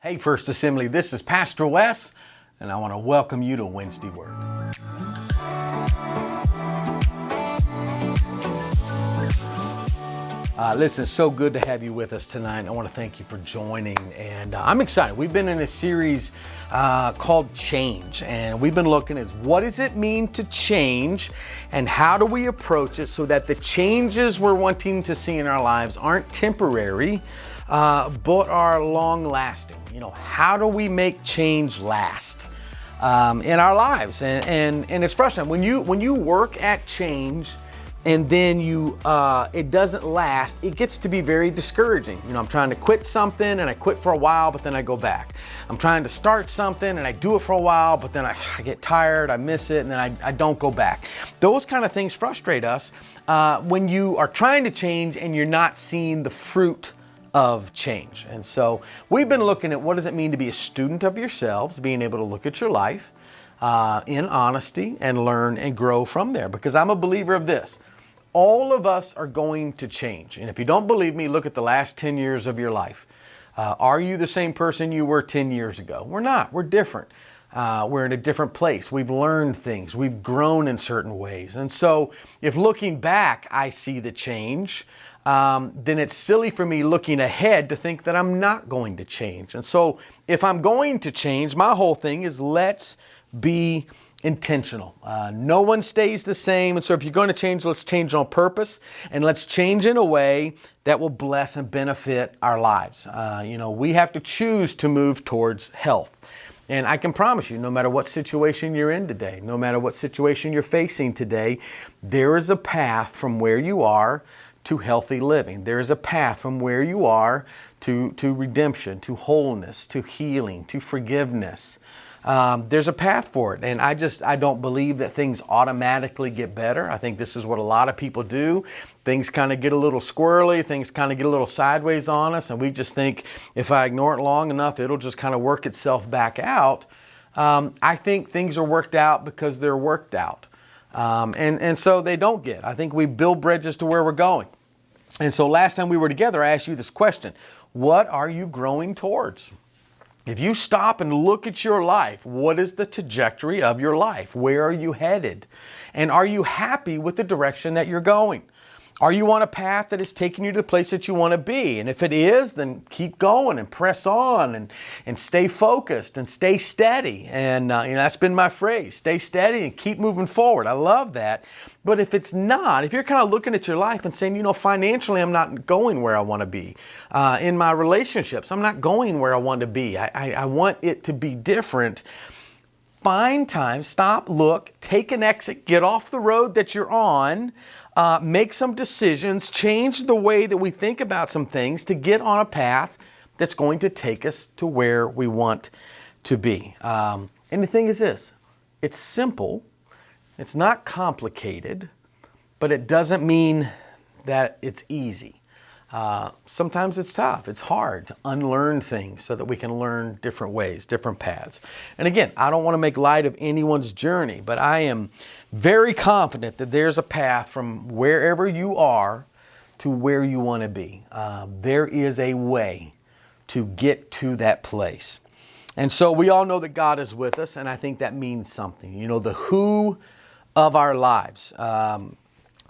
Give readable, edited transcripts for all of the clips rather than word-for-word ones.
Hey, First Assembly, this is Pastor Wes, and I want to welcome you to Wednesday Word. Listen, it's so good to have you with us tonight. I want to thank you for joining, and I'm excited. We've been in a series called Change, and we've been looking at what does it mean to change, and how do we approach it so that the changes we're wanting to see in our lives aren't temporary, but are long-lasting. You know, how do we make change last in our lives? And it's frustrating when you work at change and then it doesn't last. It gets to be very discouraging. You know, I'm trying to quit something and I quit for a while, but then I go back. I'm trying to start something and I do it for a while, but then I get tired, I miss it, and then I don't go back. Those kind of things frustrate us when you are trying to change and you're not seeing the fruit of change. And so we've been looking at what does it mean to be a student of yourselves, being able to look at your life in honesty and learn and grow from there. Because I'm a believer of this. All of us are going to change. And if you don't believe me, look at the last 10 years of your life. Are you the same person you were 10 years ago? We're not. We're different. We're in a different place. We've learned things. We've grown in certain ways. And so if looking back, I see the change, then it's silly for me looking ahead to think that I'm not going to change. And so if I'm going to change, my whole thing is let's be intentional. No one stays the same. And so if you're going to change, let's change on purpose, and let's change in a way that will bless and benefit our lives. We have to choose to move towards health. And I can promise you, no matter what situation you're in today, no matter what situation you're facing today, there is a path from where you are to healthy living. There is a path from where you are to redemption, to wholeness, to healing, to forgiveness. There's a path for it. And I don't believe that things automatically get better. I think this is what a lot of people do. Things kind of get a little squirrely. Things kind of get a little sideways on us. And we just think if I ignore it long enough, it'll just kind of work itself back out. I think things are worked out because they're worked out. And so they don't get. I think we build bridges to where we're going. And so last time we were together, I asked you this question. What are you growing towards? If you stop and look at your life, what is the trajectory of your life? Where are you headed? And are you happy with the direction that you're going? Are you on a path that is taking you to the place that you want to be? And if it is, then keep going and press on and stay focused and stay steady. And that's been my phrase, stay steady and keep moving forward. I love that. But if it's not, if you're kind of looking at your life and saying, financially, I'm not going where I want to be. In my relationships, I'm not going where I want to be. I want it to be different. Find time, stop, look, take an exit, get off the road that you're on, make some decisions, change the way that we think about some things to get on a path that's going to take us to where we want to be. And the thing is this, it's simple, it's not complicated, but it doesn't mean that it's easy. Sometimes it's tough. It's hard to unlearn things so that we can learn different ways, different paths. And again, I don't want to make light of anyone's journey, but I am very confident that there's a path from wherever you are to where you want to be. There is a way to get to that place. And so we all know that God is with us, and I think that means something. The who of our lives.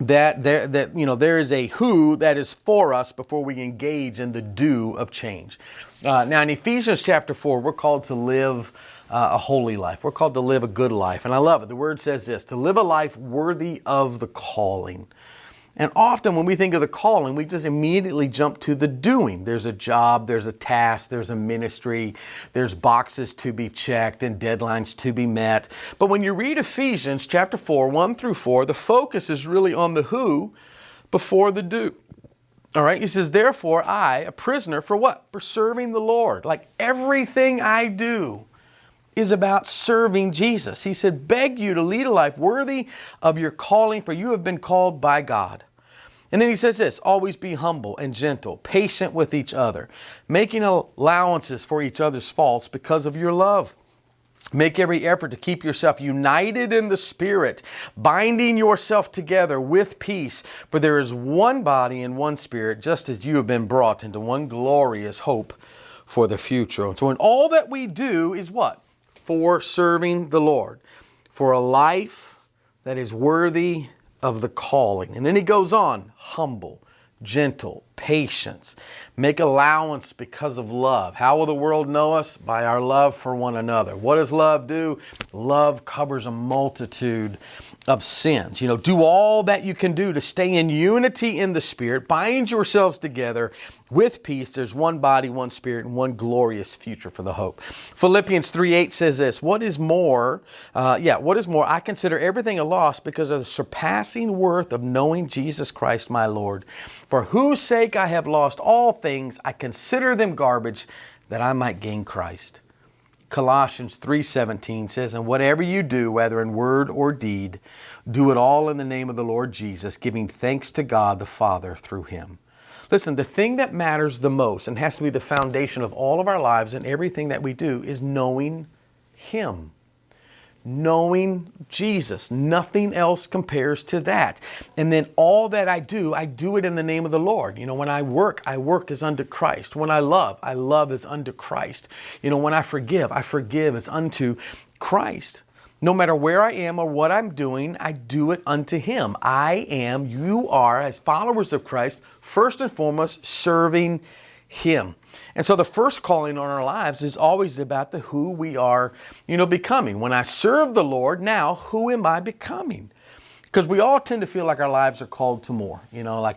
There is a who that is for us before we engage in the do of change. Now in Ephesians chapter 4, we're called to live a holy life. We're called to live a good life. And I love it. The word says this, to live a life worthy of the calling. And often when we think of the calling, we just immediately jump to the doing. There's a job, there's a task, there's a ministry, there's boxes to be checked and deadlines to be met. But when you read Ephesians chapter 4, 1 through 4, the focus is really on the who before the do. All right, he says, therefore I, a prisoner for what? For serving the Lord. Like everything I do is about serving Jesus. He said, beg you to lead a life worthy of your calling, for you have been called by God. And then he says this, always be humble and gentle, patient with each other, making allowances for each other's faults because of your love. Make every effort to keep yourself united in the Spirit, binding yourself together with peace. For there is one body and one Spirit, just as you have been brought into one glorious hope for the future. And so in all that we do is what? For serving the Lord, for a life that is worthy of the calling. And then he goes on, humble, gentle, patience, make allowance because of love. How will the world know us? By our love for one another. What does love do? Love covers a multitude of sins. Do all that you can do to stay in unity in the Spirit. Bind yourselves together with peace. There's one body, one Spirit, and one glorious future for the hope. Philippians 3:8 says this, what is more, I consider everything a loss because of the surpassing worth of knowing Jesus Christ my Lord, for whose sake I have lost all things. I consider them garbage that I might gain Christ. Colossians 3:17 says, and whatever you do, whether in word or deed, do it all in the name of the Lord Jesus, giving thanks to God the Father through him. Listen, the thing that matters the most and has to be the foundation of all of our lives and everything that we do is knowing him. Knowing Jesus. Nothing else compares to that. And then all that I do it in the name of the Lord. When I work as unto Christ. When I love as unto Christ. When I forgive as unto Christ. No matter where I am or what I'm doing, I do it unto him. You are, as followers of Christ, first and foremost, serving him. And so the first calling on our lives is always about who we are, becoming. When I serve the Lord, now who am I becoming? Because we all tend to feel like our lives are called to more.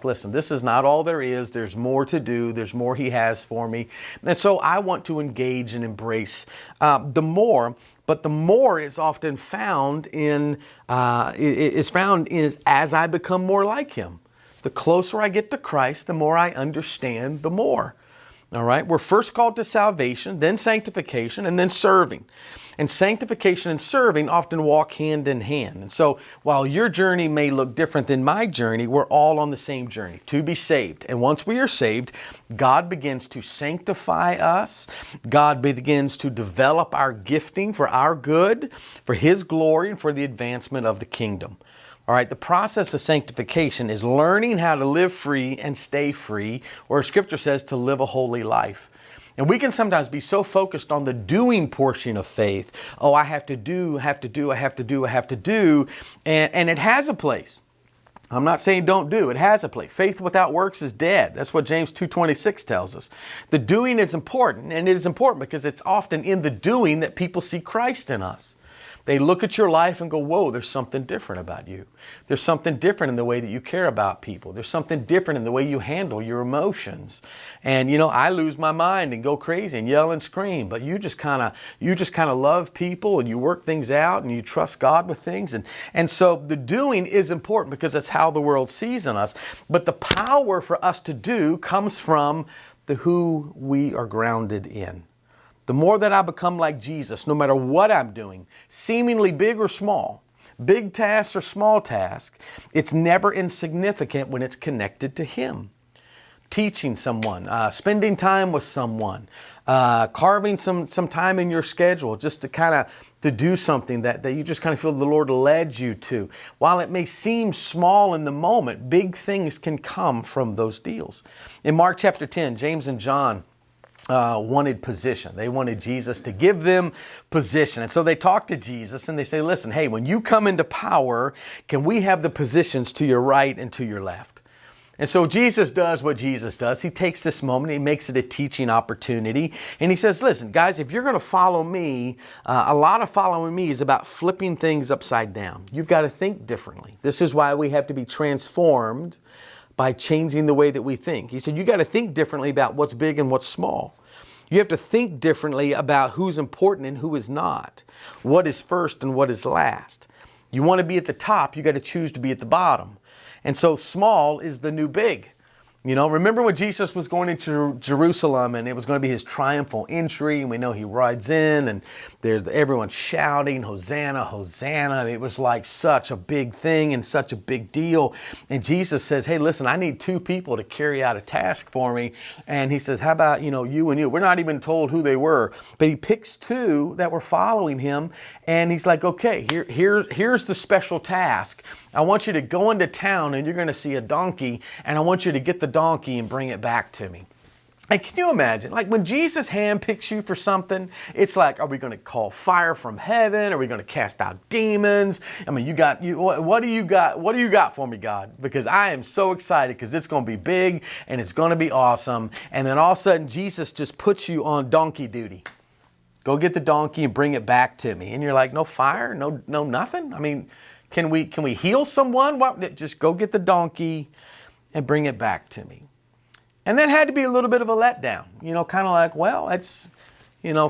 Listen, this is not all there is. There's more to do. There's more he has for me. And so I want to engage and embrace the more. But the more is often found as I become more like him. The closer I get to Christ, the more I understand the more. All right, we're first called to salvation, then sanctification, and then serving. And sanctification and serving often walk hand in hand. And so while your journey may look different than my journey, we're all on the same journey to be saved. And once we are saved, God begins to sanctify us. God begins to develop our gifting for our good, for his glory, and for the advancement of the kingdom. All right, the process of sanctification is learning how to live free and stay free, or Scripture says to live a holy life. And we can sometimes be so focused on the doing portion of faith. Oh, I have to do. And it has a place. I'm not saying don't do. It has a place. Faith without works is dead. That's what James 2:26 tells us. The doing is important, and it is important because it's often in the doing that people see Christ in us. They look at your life and go, whoa, there's something different about you. There's something different in the way that you care about people. There's something different in the way you handle your emotions. And I lose my mind and go crazy and yell and scream, but you just kind of love people and you work things out and you trust God with things. And so the doing is important because that's how the world sees in us. But the power for us to do comes from who we are grounded in. The more that I become like Jesus, no matter what I'm doing, seemingly big or small, big tasks or small tasks, it's never insignificant when it's connected to him. Teaching someone, spending time with someone, carving some time in your schedule just to do something that you just kind of feel the Lord led you to. While it may seem small in the moment, big things can come from those deals. In Mark chapter 10, James and John wanted position. They wanted Jesus to give them position. And so they talk to Jesus and they say, listen, hey, when you come into power, can we have the positions to your right and to your left? And so Jesus does what Jesus does. He takes this moment, he makes it a teaching opportunity, and he says, listen, guys, if you're going to follow me, a lot of following me is about flipping things upside down. You've got to think differently. This is why we have to be transformed by changing the way that we think. He said, you got to think differently about what's big and what's small. You have to think differently about who's important and who is not, what is first and what is last. You want to be at the top, you got to choose to be at the bottom. And so small is the new big. Remember when Jesus was going into Jerusalem and it was going to be his triumphal entry, and we know he rides in and there's everyone shouting, Hosanna, Hosanna. It was like such a big thing and such a big deal. And Jesus says, hey, listen, I need 2 people to carry out a task for me. And he says, how about, you and you? We're not even told who they were, but he picks 2 that were following him. And he's like, okay, here's the special task. I want you to go into town and you're going to see a donkey, and I want you to get the donkey and bring it back to me. And can you imagine, like when Jesus handpicks you for something, it's like, are we going to call fire from heaven? Are we going to cast out demons? I mean, what do you got? What do you got for me, God? Because I am so excited because it's going to be big and it's going to be awesome. And then all of a sudden, Jesus just puts you on donkey duty. Go get the donkey and bring it back to me. And you're like, no fire, no nothing. I mean, can we heal someone? What? Just go get the donkey and bring it back to me. And that had to be a little bit of a letdown, kind of like, well, it's,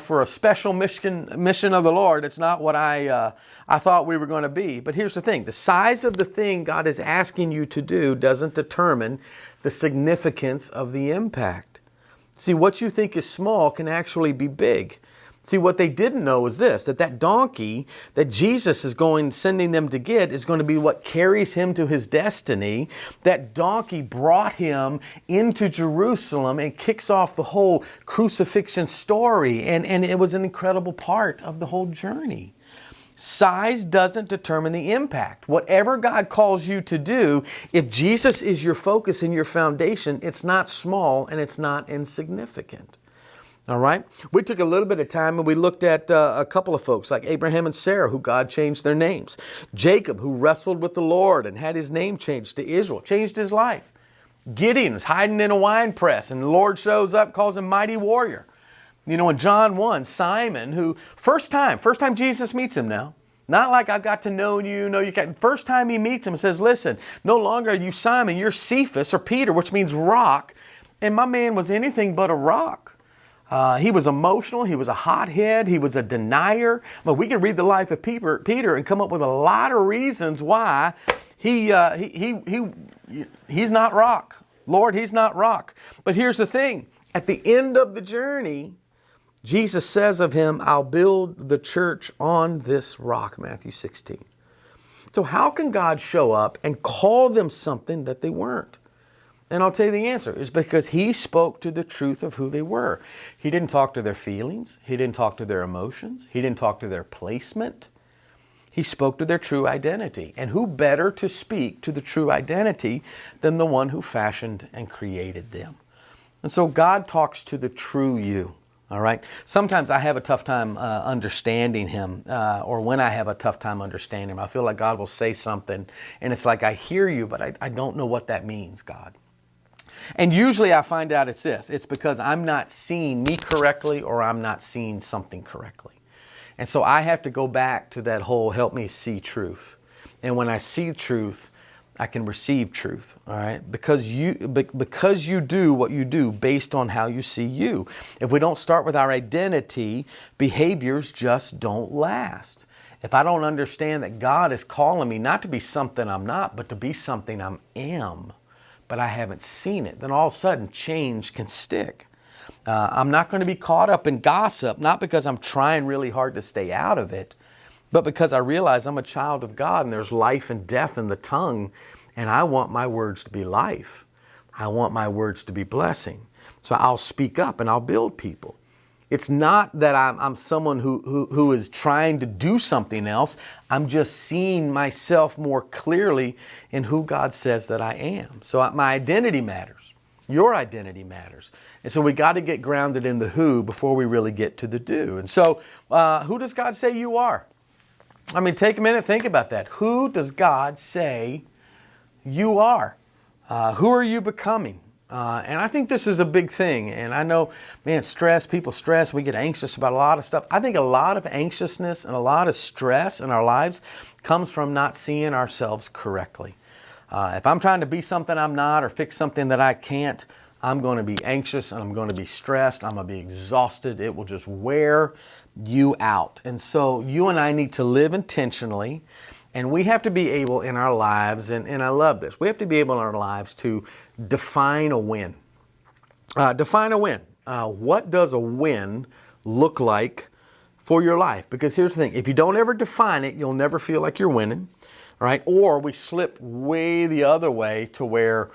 for a special mission of the Lord, it's not what I thought we were going to be. But here's the thing, the size of the thing God is asking you to do doesn't determine the significance of the impact. See, what you think is small can actually be big. See, what they didn't know is this, that donkey that Jesus is sending them to get is going to be what carries him to his destiny. That donkey brought him into Jerusalem and kicks off the whole crucifixion story. And it was an incredible part of the whole journey. Size doesn't determine the impact. Whatever God calls you to do, if Jesus is your focus and your foundation, it's not small and it's not insignificant. All right. We took a little bit of time and we looked at a couple of folks like Abraham and Sarah, who God changed their names. Jacob, who wrestled with the Lord and had his name changed to Israel, changed his life. Gideon was hiding in a wine press and the Lord shows up, calls him mighty warrior. In John 1, Simon, who first time Jesus meets him now. Not like I got to know you, first time he meets him and says, listen, no longer are you Simon, you're Cephas or Peter, which means rock. And my man was anything but a rock. He was emotional. He was a hothead. He was a denier. But we can read the life of Peter and come up with a lot of reasons why he's not rock. Lord, he's not rock. But here's the thing. At the end of the journey, Jesus says of him, I'll build the church on this rock, Matthew 16. So how can God show up and call them something that they weren't? And I'll tell you the answer is because he spoke to the truth of who they were. He didn't talk to their feelings. He didn't talk to their emotions. He didn't talk to their placement. He spoke to their true identity. And who better to speak to the true identity than the one who fashioned and created them? And so God talks to the true you. All right. Sometimes I have a tough time understanding him, or when I have a tough time understanding him, I feel like God will say something and it's like, I hear you, but I don't know what that means, God. And usually I find out it's this. It's because I'm not seeing me correctly or I'm not seeing something correctly. And so I have to go back to that whole help me see truth. And when I see truth, I can receive truth. All right? Because you do what you do based on how you see you. If we don't start with our identity, behaviors just don't last. If I don't understand that God is calling me not to be something I'm not, but to be something I am, but I haven't seen it, then all of a sudden change can stick. I'm not going to be caught up in gossip, not because I'm trying really hard to stay out of it, but because I realize I'm a child of God and there's life and death in the tongue, and I want my words to be life. I want my words to be blessing. So I'll speak up and I'll build people. It's not that I'm someone who is trying to do something else. I'm just seeing myself more clearly in who God says that I am. So my identity matters. Your identity matters. And so we got to get grounded in the who before we really get to the do. And so who does God say you are? I mean, take a minute, think about that. Who does God say you are? Who are you becoming? And I think this is a big thing. And I know, people stress. We get anxious about a lot of stuff. I think a lot of anxiousness and a lot of stress in our lives comes from not seeing ourselves correctly. If I'm trying to be something I'm not or fix something that I can't, I'm going to be anxious and I'm going to be stressed. I'm going to be exhausted. It will just wear you out. And so you and I need to live intentionally. And we have to be able in our lives, and I love this, we have to be able in our lives to define a win. Define a win. What does a win look like for your life? Because here's the thing, if you don't ever define it, you'll never feel like you're winning, right? Or we slip way the other way to where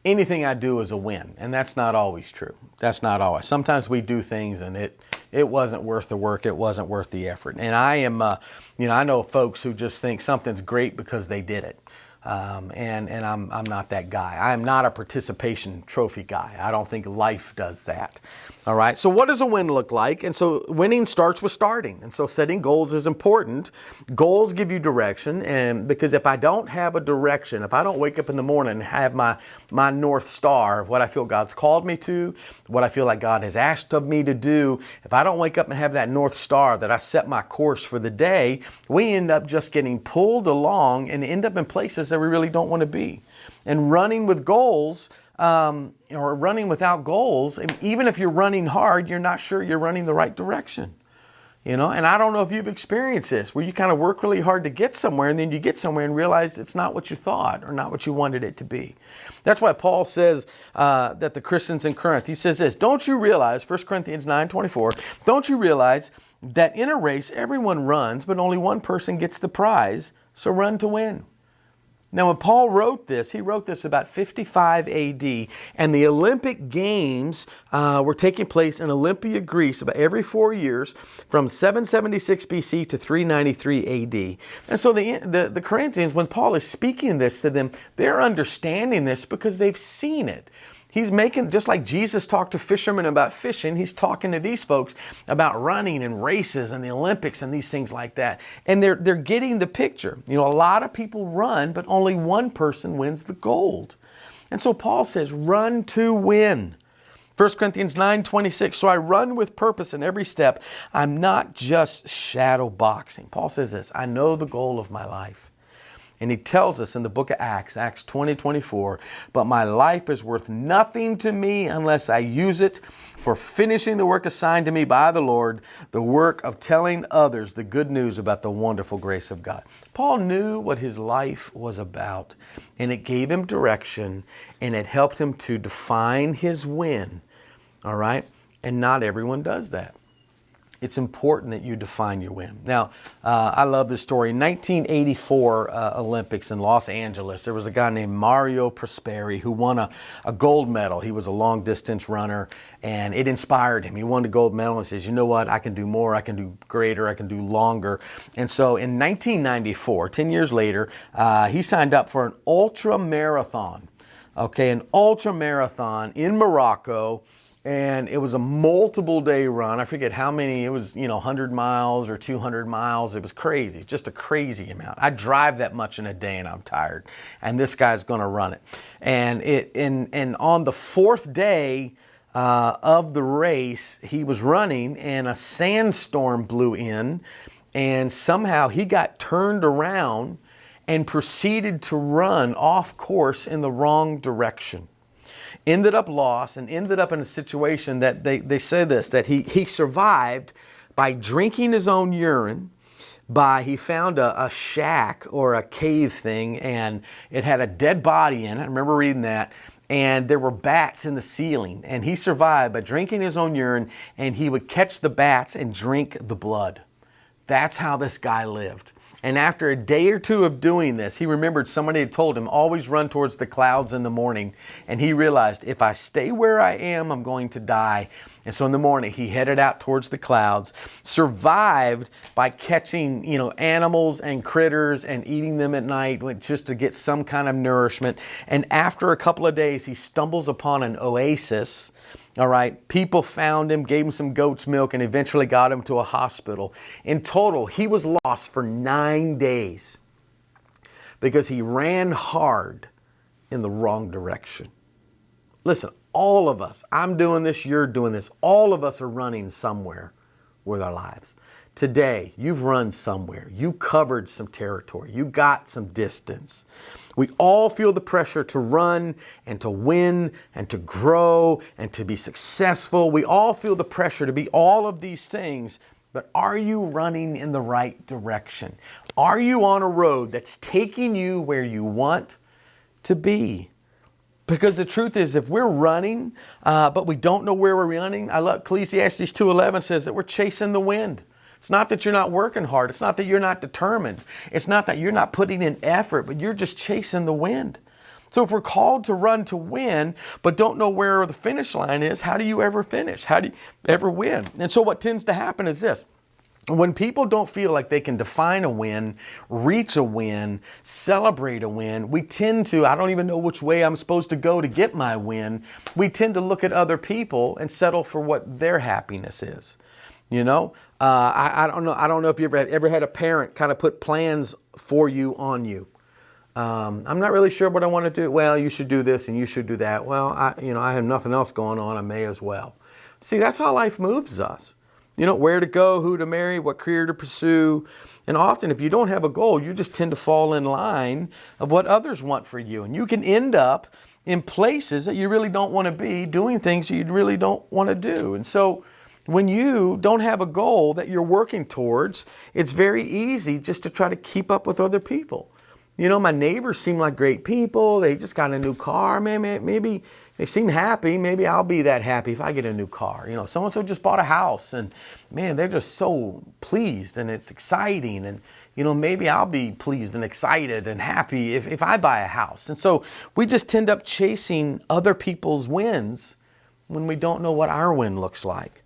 anything I do is a win. And that's not always true. That's not always. Sometimes we do things and it wasn't worth the work. It wasn't worth the effort. And I am, I know folks who just think something's great because they did it. And I'm not that guy. I am not a participation trophy guy. I don't think life does that. All right. So what does a win look like? And so winning starts with starting. And so setting goals is important. Goals give you direction. And because if I don't have a direction, if I don't wake up in the morning and have my North Star of what I feel God's called me to, what I feel like God has asked of me to do, if I don't wake up and have that North Star that I set my course for the day, we end up just getting pulled along and end up in places that we really don't want to be. And running with goals, or running without goals, even if you're running hard, you're not sure you're running the right direction. And I don't know if you've experienced this, where you kind of work really hard to get somewhere, and then you get somewhere and realize it's not what you thought or not what you wanted it to be. That's why Paul says that the Christians in Corinth, he says this, don't you realize, 1 Corinthians 9:24, don't you realize that in a race everyone runs, but only one person gets the prize, so run to win. Now, when Paul wrote this, he wrote this about 55 AD, and the Olympic Games were taking place in Olympia, Greece, about every 4 years from 776 BC to 393 AD. And so the Corinthians, when Paul is speaking this to them, they're understanding this because they've seen it. He's making, just like Jesus talked to fishermen about fishing, he's talking to these folks about running and races and the Olympics and these things like that. And they're getting the picture. A lot of people run, but only one person wins the gold. And so Paul says, run to win. 1 Corinthians 9:26, so I run with purpose in every step. I'm not just shadow boxing. Paul says this, I know the goal of my life. And he tells us in the book of Acts 20:24, but my life is worth nothing to me unless I use it for finishing the work assigned to me by the Lord, the work of telling others the good news about the wonderful grace of God. Paul knew what his life was about, and it gave him direction, and it helped him to define his win. All right? And not everyone does that. It's important that you define your win. Now, I love this story. In 1984 Olympics in Los Angeles, there was a guy named Mario Prosperi who won a gold medal. He was a long distance runner, and it inspired him. He won the gold medal and says, you know what, I can do more, I can do greater, I can do longer. And so in 1994, 10 years later, he signed up for an ultra marathon. Okay, an ultra marathon in Morocco. And it was a multiple day run. I forget how many, it was, 100 miles or 200 miles. It was crazy, just a crazy amount. I drive that much in a day and I'm tired. And this guy's going to run it. And on the fourth day of the race, he was running and a sandstorm blew in, and somehow he got turned around and proceeded to run off course in the wrong direction. Ended up lost and ended up in a situation that they say this, that he survived by drinking his own urine. He found a shack or a cave thing, and it had a dead body in it. I remember reading that. And there were bats in the ceiling, and he survived by drinking his own urine, and he would catch the bats and drink the blood. That's how this guy lived. And after a day or two of doing this, he remembered somebody had told him, always run towards the clouds in the morning. And he realized, if I stay where I am, I'm going to die. And so in the morning, he headed out towards the clouds, survived by catching, animals and critters and eating them at night just to get some kind of nourishment. And after a couple of days, he stumbles upon an oasis. All right, people found him, gave him some goat's milk, and eventually got him to a hospital. In total, he was lost for 9 days because he ran hard in the wrong direction. Listen, all of us, I'm doing this, you're doing this, all of us are running somewhere with our lives. Today, you've run somewhere. You covered some territory. You got some distance. We all feel the pressure to run and to win and to grow and to be successful. We all feel the pressure to be all of these things, but are you running in the right direction? Are you on a road that's taking you where you want to be? Because the truth is, if we're running, but we don't know where we're running, I love Ecclesiastes 2:11 says that we're chasing the wind. It's not that you're not working hard. It's not that you're not determined. It's not that you're not putting in effort, but you're just chasing the wind. So if we're called to run to win, but don't know where the finish line is, how do you ever finish? How do you ever win? And so what tends to happen is this. When people don't feel like they can define a win, reach a win, celebrate a win, we tend to, I don't even know which way I'm supposed to go to get my win. We tend to look at other people and settle for what their happiness is. You know, I don't know. I don't know if you ever had a parent kind of put plans for you on you. I'm not really sure what I want to do. Well, you should do this and you should do that. Well, I have nothing else going on. I may as well. See, that's how life moves us. You know, where to go, who to marry, what career to pursue. And often if you don't have a goal, you just tend to fall in line of what others want for you. And you can end up in places that you really don't want to be, doing things you really don't want to do. And so when you don't have a goal that you're working towards, it's very easy just to try to keep up with other people. You know, my neighbors seem like great people. They just got a new car. Maybe they seem happy. Maybe I'll be that happy if I get a new car. You know, so-and-so just bought a house and man, they're just so pleased and it's exciting. And, you know, maybe I'll be pleased and excited and happy if I buy a house. And so we just tend up chasing other people's wins when we don't know what our win looks like.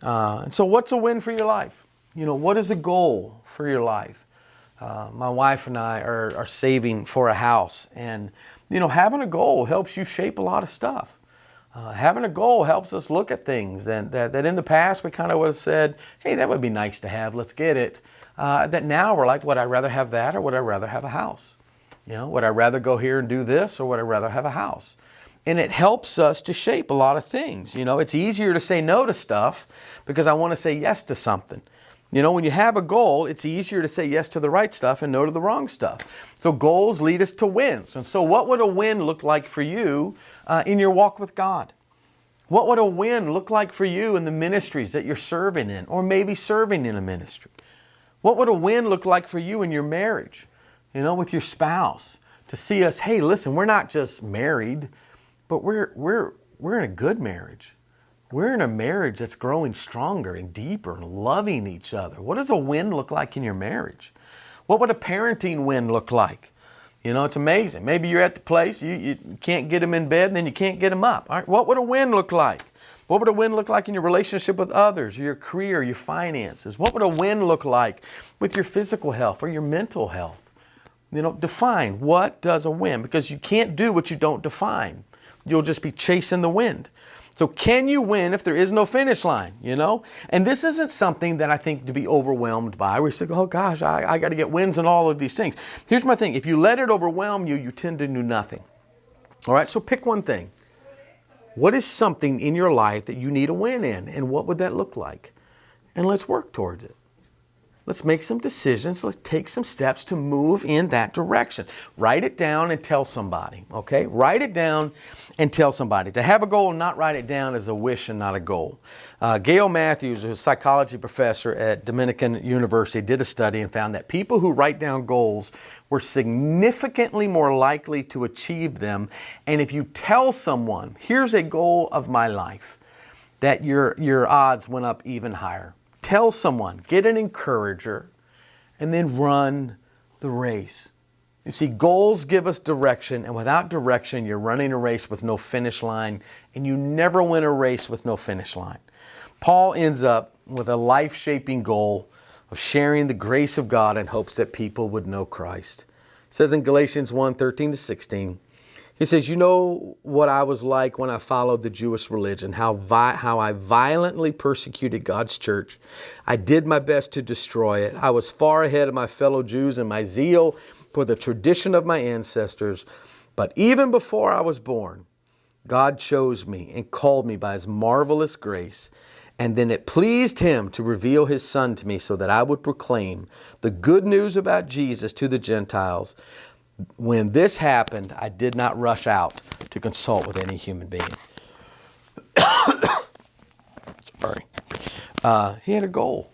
And so what's a win for your life? You know, what is a goal for your life? My wife and I are saving for a house, and you know, having a goal helps you shape a lot of stuff. Having a goal helps us look at things that in the past we kind of would have said, hey, that would be nice to have, let's get it. That now we're like, would I rather have that or would I rather have a house? You know, would I rather go here and do this or would I rather have a house? And it helps us to shape a lot of things. You know, it's easier to say no to stuff because I want to say yes to something. You know, when you have a goal, it's easier to say yes to the right stuff and no to the wrong stuff. So goals lead us to wins. And so what would a win look like for you in your walk with God? What would a win look like for you in the ministries that you're serving in, or maybe serving in a ministry? What would a win look like for you in your marriage, you know, with your spouse? To see us, hey, listen, we're not just married, but we're in a good marriage. We're in a marriage that's growing stronger and deeper and loving each other. What does a win look like in your marriage? What would a parenting win look like? You know, it's amazing. Maybe you're at the place, you can't get them in bed and then you can't get them up. All right, what would a win look like? What would a win look like in your relationship with others, your career, your finances? What would a win look like with your physical health or your mental health? You know, define what does a win, because you can't do what you don't define. You'll just be chasing the wind. So can you win if there is no finish line, you know? And this isn't something that I think to be overwhelmed by. We say, oh gosh, I got to get wins in all of these things. Here's my thing. If you let it overwhelm you, you tend to do nothing. All right, so pick one thing. What is something in your life that you need a win in? And what would that look like? And let's work towards it. Let's make some decisions. Let's take some steps to move in that direction. Write it down and tell somebody, okay? Write it down and tell somebody. To have a goal and not write it down is a wish and not a goal. Gail Matthews, a psychology professor at Dominican University, did a study and found that people who write down goals were significantly more likely to achieve them. And if you tell someone, here's a goal of my life, that your odds went up even higher. Tell someone, get an encourager, and then run the race. You see, goals give us direction, and without direction, you're running a race with no finish line, and you never win a race with no finish line. Paul ends up with a life-shaping goal of sharing the grace of God in hopes that people would know Christ. It says in Galatians 1:13-16, he says, you know what I was like when I followed the Jewish religion, how I violently persecuted God's church. I did my best to destroy it. I was far ahead of my fellow Jews in my zeal for the tradition of my ancestors. But even before I was born, God chose me and called me by His marvelous grace. And then it pleased Him to reveal His Son to me so that I would proclaim the good news about Jesus to the Gentiles. When this happened, I did not rush out to consult with any human being. Sorry. He had a goal.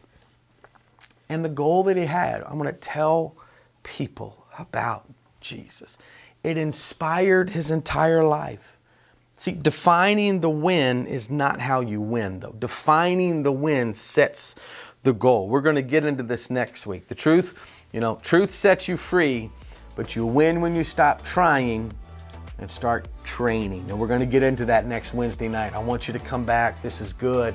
And the goal that he had, I'm going to tell people about Jesus. It inspired his entire life. See, defining the win is not how you win, though. Defining the win sets the goal. We're going to get into this next week. The truth, truth sets you free. But you win when you stop trying and start training. And we're going to get into that next Wednesday night. I want you to come back. This is good.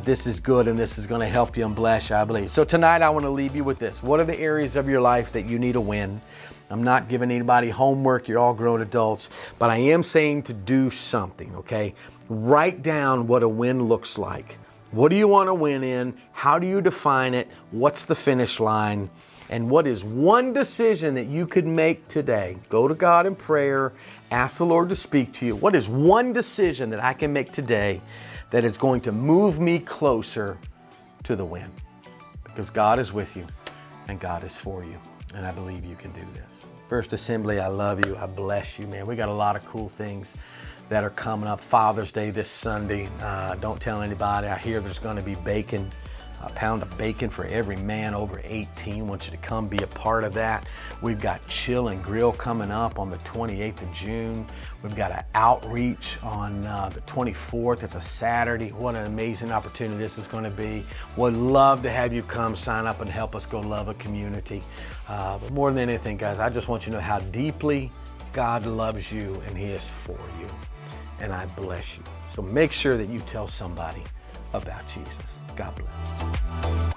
this is good and this is going to help you and bless you, I believe. So tonight I want to leave you with this. What are the areas of your life that you need to win? I'm not giving anybody homework. You're all grown adults. But I am saying to do something, okay? Write down what a win looks like. What do you want to win in? How do you define it? What's the finish line? And what is one decision that you could make today? Go to God in prayer. Ask the Lord to speak to you. What is one decision that I can make today that is going to move me closer to the win? Because God is with you and God is for you. And I believe you can do this. First Assembly, I love you. I bless you, man. We got a lot of cool things that are coming up. Father's Day this Sunday. Don't tell anybody. I hear there's going to be bacon. A pound of bacon for every man over 18. I want you to come be a part of that. We've got Chill and Grill coming up on the 28th of June. We've got an outreach on the 24th. It's a Saturday. What an amazing opportunity this is going to be. Would love to have you come sign up and help us go love a community. But more than anything, guys, I just want you to know how deeply God loves you and He is for you. And I bless you. So make sure that you tell somebody about Jesus. God bless.